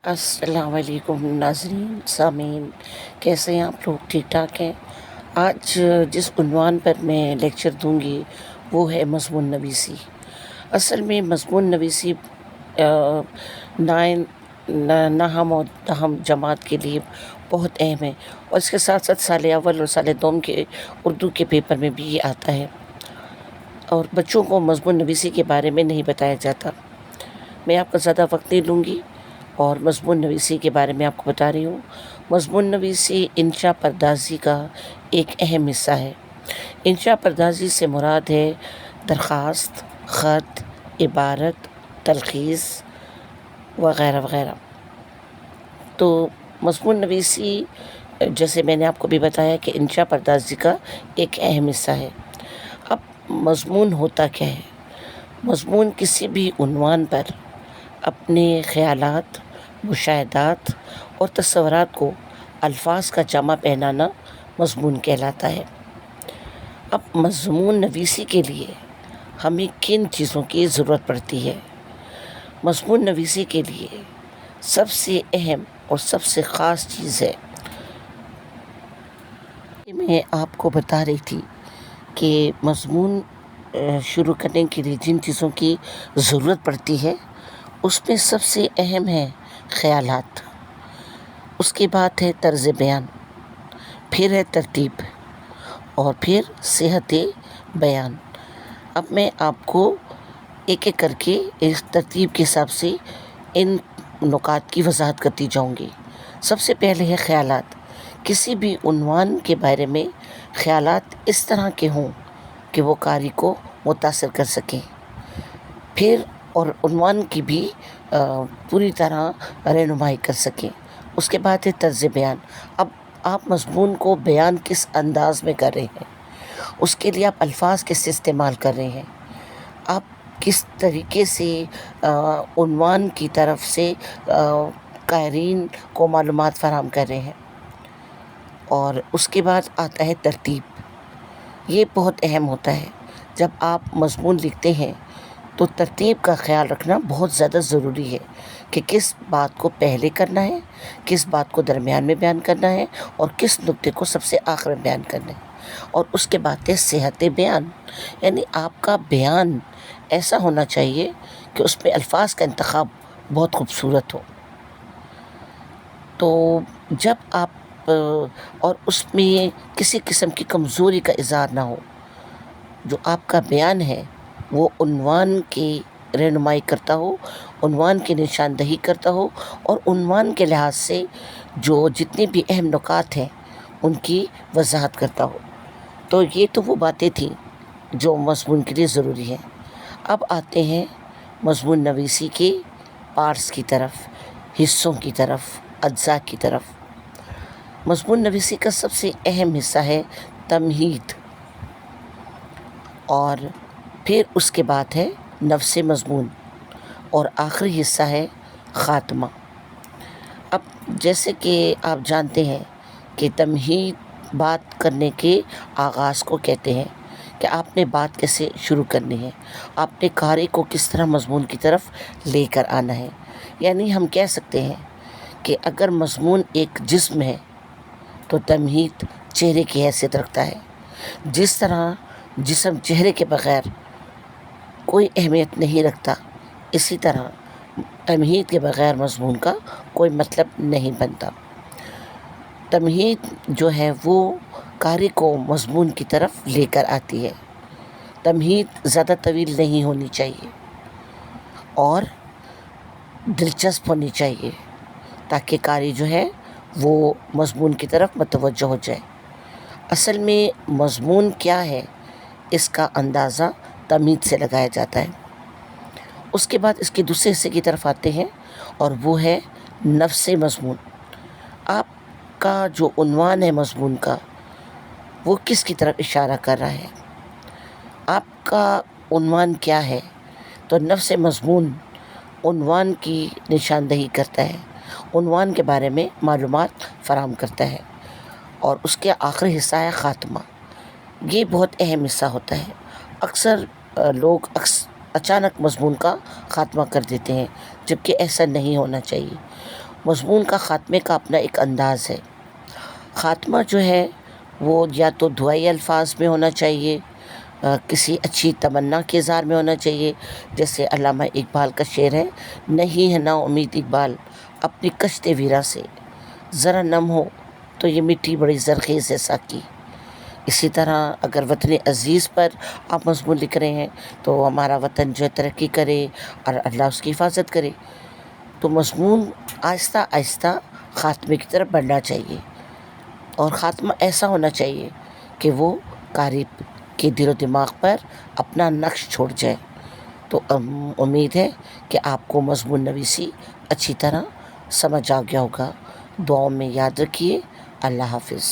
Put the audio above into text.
السلام علیکم ناظرین سامعین، کیسے ہیں آپ لوگ؟ ٹھیک ٹھاک ہیں؟ آج جس عنوان پر میں لیکچر دوں گی وہ ہے مضمون نویسی۔ اصل میں مضمون نویسی نائن نہم اور دہم جماعت کے لیے بہت اہم ہے، اور اس کے ساتھ ساتھ سال اول اور سال دوم کے اردو کے پیپر میں بھی یہ آتا ہے، اور بچوں کو مضمون نویسی کے بارے میں نہیں بتایا جاتا۔ میں آپ کا زیادہ وقت نہیں لوں گی اور مضمون نویسی کے بارے میں آپ کو بتا رہی ہوں۔ مضمون نویسی انشاء پردازی کا ایک اہم حصہ ہے۔ انشاء پردازی سے مراد ہے درخواست، خط، عبارت، تلخیص وغیرہ وغیرہ۔ تو مضمون نویسی، جیسے میں نے آپ کو بھی بتایا کہ انشاء پردازی کا ایک اہم حصہ ہے۔ اب مضمون ہوتا کیا ہے؟ مضمون کسی بھی عنوان پر اپنے خیالات، مشاہدات اور تصورات کو الفاظ کا جامع پہنانا مضمون کہلاتا ہے۔ اب مضمون نویسی کے لیے ہمیں کن چیزوں کی ضرورت پڑتی ہے؟ مضمون نویسی کے لیے سب سے اہم اور سب سے خاص چیز ہے، میں آپ کو بتا رہی تھی کہ مضمون شروع کرنے کے لیے جن چیزوں کی ضرورت پڑتی ہے اس میں سب سے اہم ہے خیالات، اس کے بعد ہے طرز بیان، پھر ہے ترتیب، اور پھر صحت بیان۔ اب میں آپ کو ایک ایک کر کے اس ترتیب کے حساب سے ان نکات کی وضاحت کرتی جاؤں گی۔ سب سے پہلے ہے خیالات۔ کسی بھی عنوان کے بارے میں خیالات اس طرح کے ہوں کہ وہ قاری کو متاثر کر سکیں، پھر اور عنوان کی بھی پوری طرح رہنمائی کر سکیں۔ اس کے بعد ہے طرز بیان۔ اب آپ مضمون کو بیان کس انداز میں کر رہے ہیں، اس کے لیے آپ الفاظ کیسے استعمال کر رہے ہیں، آپ کس طریقے سے عنوان کی طرف سے قارئین کو معلومات فراہم کر رہے ہیں۔ اور اس کے بعد آتا ہے ترتیب۔ یہ بہت اہم ہوتا ہے۔ جب آپ مضمون لکھتے ہیں تو ترتیب کا خیال رکھنا بہت زیادہ ضروری ہے کہ کس بات کو پہلے کرنا ہے، کس بات کو درمیان میں بیان کرنا ہے، اور کس نقطے کو سب سے آخر میں بیان کرنا ہے۔ اور اس کے بعد ہے صحت بیان، یعنی آپ کا بیان ایسا ہونا چاہیے کہ اس میں الفاظ کا انتخاب بہت خوبصورت ہو۔ تو جب آپ اور اس میں کسی قسم کی کمزوری کا اظہار نہ ہو، جو آپ کا بیان ہے وہ عنوان کی رہنمائی کرتا ہو، عنوان کی نشاندہی کرتا ہو، اور عنوان کے لحاظ سے جو جتنی بھی اہم نکات ہیں ان کی وضاحت کرتا ہو۔ تو یہ تو وہ باتیں تھیں جو مضمون کے لیے ضروری ہیں۔ اب آتے ہیں مضمون نویسی کے پارٹس کی طرف، حصوں کی طرف، اجزاء کی طرف۔ مضمون نویسی کا سب سے اہم حصہ ہے تمہید، اور پھر اس کے بعد ہے نفس مضمون، اور آخری حصہ ہے خاتمہ۔ اب جیسے کہ آپ جانتے ہیں کہ تمہید بات کرنے کے آغاز کو کہتے ہیں، کہ آپ نے بات کیسے شروع کرنی ہے، آپ نے قاری کو کس طرح مضمون کی طرف لے کر آنا ہے۔ یعنی ہم کہہ سکتے ہیں کہ اگر مضمون ایک جسم ہے تو تمہید چہرے کی حیثیت رکھتا ہے۔ جس طرح جسم چہرے کے بغیر کوئی اہمیت نہیں رکھتا، اسی طرح تمہید کے بغیر مضمون کا کوئی مطلب نہیں بنتا۔ تمہید جو ہے وہ قاری کو مضمون کی طرف لے کر آتی ہے۔ تمہید زیادہ طویل نہیں ہونی چاہیے اور دلچسپ ہونی چاہیے، تاکہ قاری جو ہے وہ مضمون کی طرف متوجہ ہو جائے۔ اصل میں مضمون کیا ہے اس کا اندازہ تمہید سے لگایا جاتا ہے۔ اس کے بعد اس کے دوسرے حصے کی طرف آتے ہیں، اور وہ ہے نفس مضمون۔ آپ کا جو عنوان ہے مضمون کا، وہ کس کی طرف اشارہ کر رہا ہے، آپ کا عنوان کیا ہے؟ تو نفس مضمون عنوان کی نشاندہی کرتا ہے، عنوان کے بارے میں معلومات فراہم کرتا ہے۔ اور اس کے آخری حصہ ہے خاتمہ۔ یہ بہت اہم حصہ ہوتا ہے۔ اکثر لوگ اچانک مضمون کا خاتمہ کر دیتے ہیں، جبکہ ایسا نہیں ہونا چاہیے۔ مضمون کا خاتمے کا اپنا ایک انداز ہے. خاتمہ جو ہے وہ یا تو دعائی الفاظ میں ہونا چاہیے، کسی اچھی تمنا کے اظہار میں ہونا چاہیے، جیسے علامہ اقبال کا شعر ہے، نہیں ہے نا امید اقبال اپنی کشت ویرا سے، ذرا نم ہو تو یہ مٹی بڑی زرخیز ہے ساکی. اسی طرح اگر وطن عزیز پر آپ مضمون لکھ رہے ہیں تو ہمارا وطن جو ہے ترقی کرے اور اللہ اس کی حفاظت کرے، تو مضمون آہستہ آہستہ خاتمے کی طرف بڑھنا چاہیے، اور خاتمہ ایسا ہونا چاہیے کہ وہ قاری کے دل و دماغ پر اپنا نقش چھوڑ جائے. تو امید ہے کہ آپ کو مضمون نویسی اچھی طرح سمجھ آ گیا ہوگا. دعاؤں میں یاد رکھیے. اللہ حافظ.